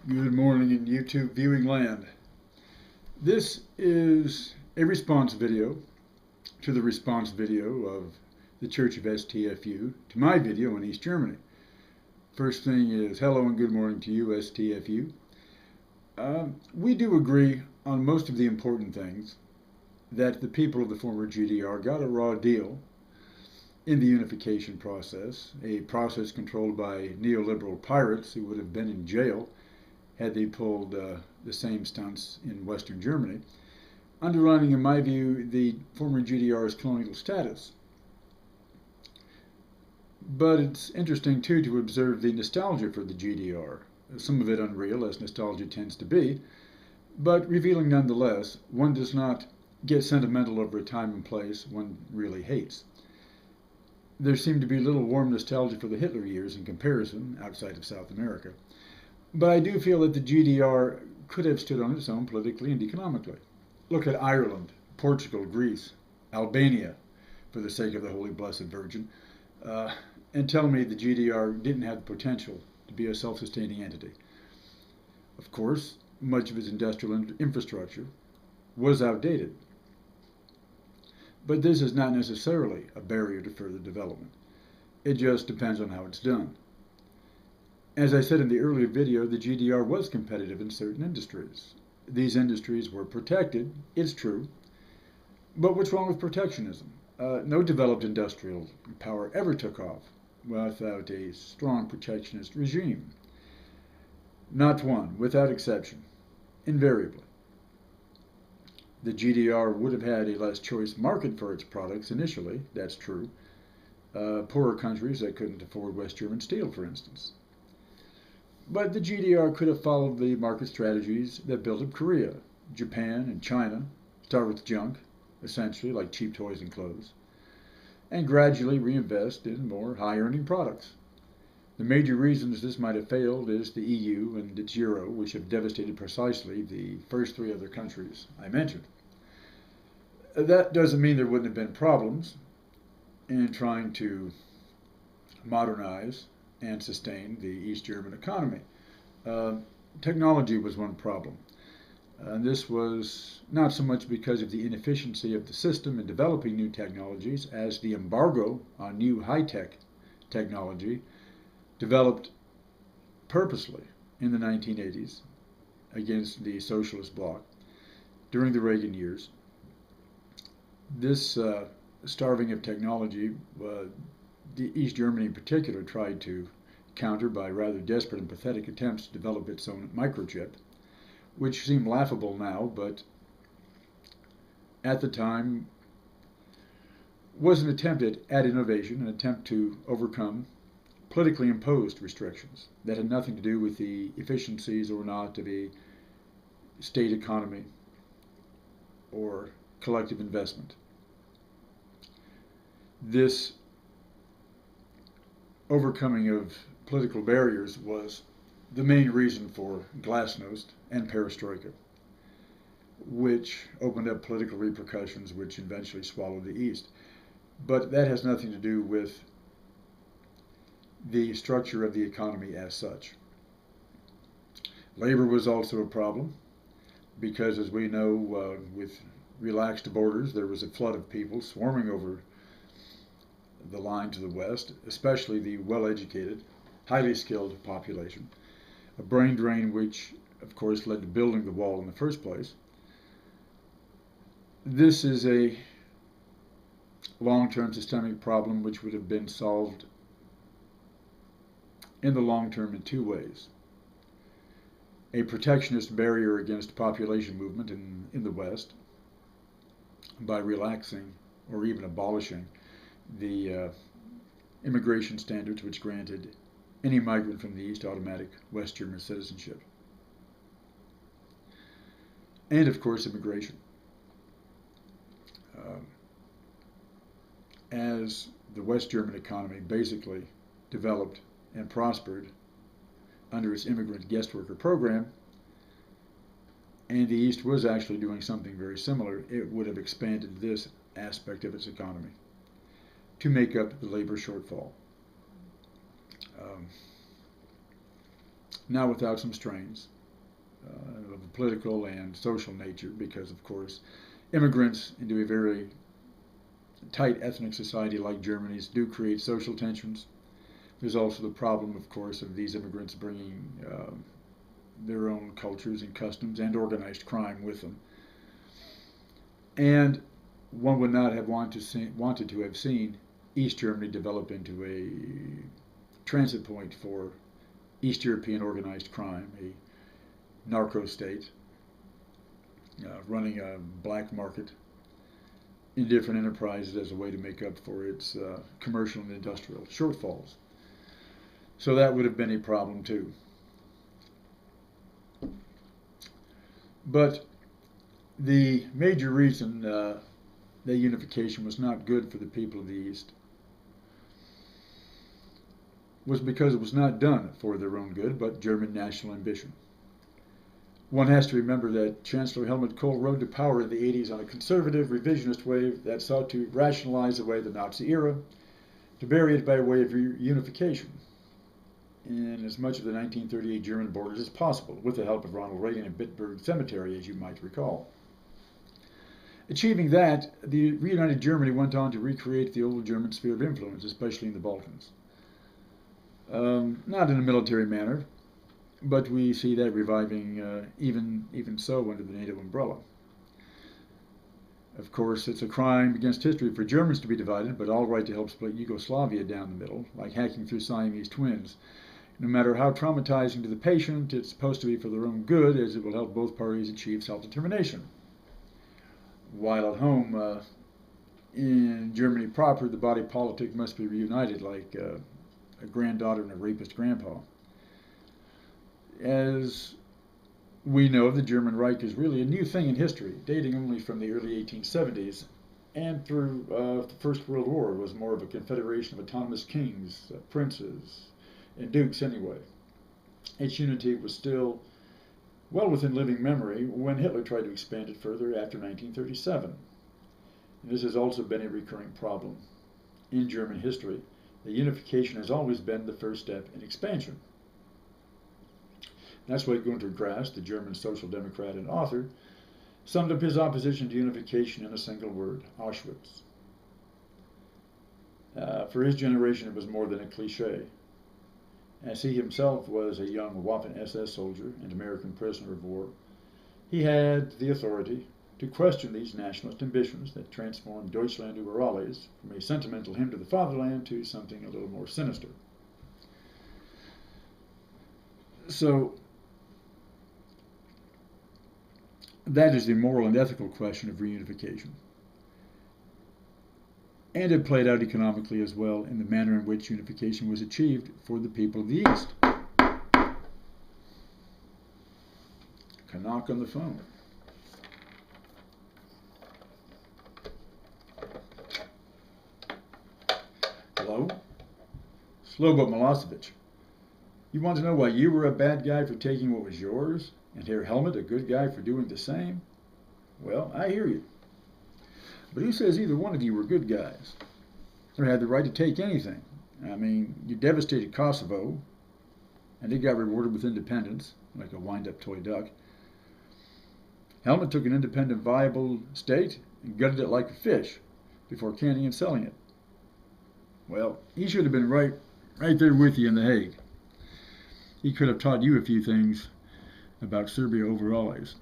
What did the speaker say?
Good morning in YouTube viewing land. This is a response video to the response video of the Church of STFU to my video in East Germany. First thing is hello and good morning to you, STFU. We do agree on most of the important things, that the people of the former GDR got a raw deal in the unification process, a process controlled by neoliberal pirates who would have been in jail had they pulled the same stunts in Western Germany, underlining, in my view, the former GDR's colonial status. But it's interesting, too, to observe the nostalgia for the GDR, some of it unreal, as nostalgia tends to be, but revealing nonetheless, one does not get sentimental over a time and place one really hates. There seemed to be little warm nostalgia for the Hitler years in comparison, outside of South America. But I do feel that the GDR could have stood on its own politically and economically. Look at Ireland, Portugal, Greece, Albania, for the sake of the Holy Blessed Virgin, and tell me the GDR didn't have the potential to be a self-sustaining entity. Of course, much of its industrial infrastructure was outdated. But this is not necessarily a barrier to further development. It just depends on how it's done. As I said in the earlier video, the GDR was competitive in certain industries. These industries were protected, it's true. But what's wrong with protectionism? No developed industrial power ever took off without a strong protectionist regime. Not one, without exception, invariably. The GDR would have had a less choice market for its products initially, that's true. Poorer countries that couldn't afford West German steel, for instance. But the GDR could have followed the market strategies that built up Korea, Japan, and China, start with junk, essentially like cheap toys and clothes, and gradually reinvest in more high-earning products. The major reasons this might have failed is the EU and its euro, which have devastated precisely the first three other countries I mentioned. That doesn't mean there wouldn't have been problems in trying to modernize and sustain the East German economy. Technology was one problem. And this was not so much because of the inefficiency of the system in developing new technologies as the embargo on new high-tech technology developed purposely in the 1980s against the socialist bloc during the Reagan years. This starving of technology, the East Germany in particular tried to counter by rather desperate and pathetic attempts to develop its own microchip, which seem laughable now, but at the time was an attempt at innovation, an attempt to overcome politically imposed restrictions that had nothing to do with the efficiencies or not of a state economy or collective investment. This overcoming of political barriers was the main reason for glasnost and perestroika, which opened up political repercussions which eventually swallowed the East. But that has nothing to do with the structure of the economy as such. Labor was also a problem because, as we know, with relaxed borders, there was a flood of people swarming over the line to the west, especially the well-educated, highly skilled population. A brain drain which, of course, led to building the wall in the first place. This is a long-term systemic problem which would have been solved in the long term in two ways. A protectionist barrier against population movement in the West by relaxing or even abolishing the immigration standards which granted any migrant from the East automatic West German citizenship. And of course immigration. As the West German economy basically developed and prospered under its immigrant guest worker program, and the East was actually doing something very similar, it would have expanded this aspect of its economy to make up the labor shortfall. Now without some strains, of a political and social nature because, of course, immigrants into a very tight ethnic society like Germany's do create social tensions. There's also the problem, of course, of these immigrants bringing their own cultures and customs and organized crime with them. And one would not have wanted to have seen East Germany develop into a transit point for East European organized crime, a narco state running a black market in different enterprises as a way to make up for its commercial and industrial shortfalls. So that would have been a problem too. But the major reason that unification was not good for the people of the East was because it was not done for their own good, but German national ambition. One has to remember that Chancellor Helmut Kohl rode to power in the 80s on a conservative, revisionist wave that sought to rationalize away the Nazi era, to bury it by way of unification in as much of the 1938 German borders as possible, with the help of Ronald Reagan and Bitburg Cemetery, as you might recall. Achieving that, the reunited Germany went on to recreate the old German sphere of influence, especially in the Balkans. Not in a military manner, but we see that reviving even so under the NATO umbrella. Of course, it's a crime against history for Germans to be divided, but all right to help split Yugoslavia down the middle, like hacking through Siamese twins. No matter how traumatizing to the patient, it's supposed to be for their own good, as it will help both parties achieve self-determination. While at home, in Germany proper, the body politic must be reunited like a granddaughter and a rapist grandpa. As we know, the German Reich is really a new thing in history, dating only from the early 1870s, and through the First World War. It was more of a confederation of autonomous kings, princes, and dukes anyway. Its unity was still well within living memory when Hitler tried to expand it further after 1937. And this has also been a recurring problem in German history. The unification has always been the first step in expansion. That's why Günter Grass, the German social democrat and author, summed up his opposition to unification in a single word: Auschwitz. For his generation, it was more than a cliche, as he himself was a young Waffen-SS soldier and American prisoner of war. He had the authority to question these nationalist ambitions that transformed Deutschland über alles from a sentimental hymn to the fatherland to something a little more sinister. So, that is the moral and ethical question of reunification. And it played out economically as well in the manner in which unification was achieved for the people of the East. A knock on the phone. Hello? Slobodan Milosevic. You want to know why you were a bad guy for taking what was yours, and Herr Helmut a good guy for doing the same? Well, I hear you. But who says either one of you were good guys, or had the right to take anything? I mean, you devastated Kosovo, and it got rewarded with independence, like a wind-up toy duck. Helmut took an independent, viable state and gutted it like a fish before canning and selling it. Well, he should have been right there with you in The Hague. He could have taught you a few things about Serbia over alles.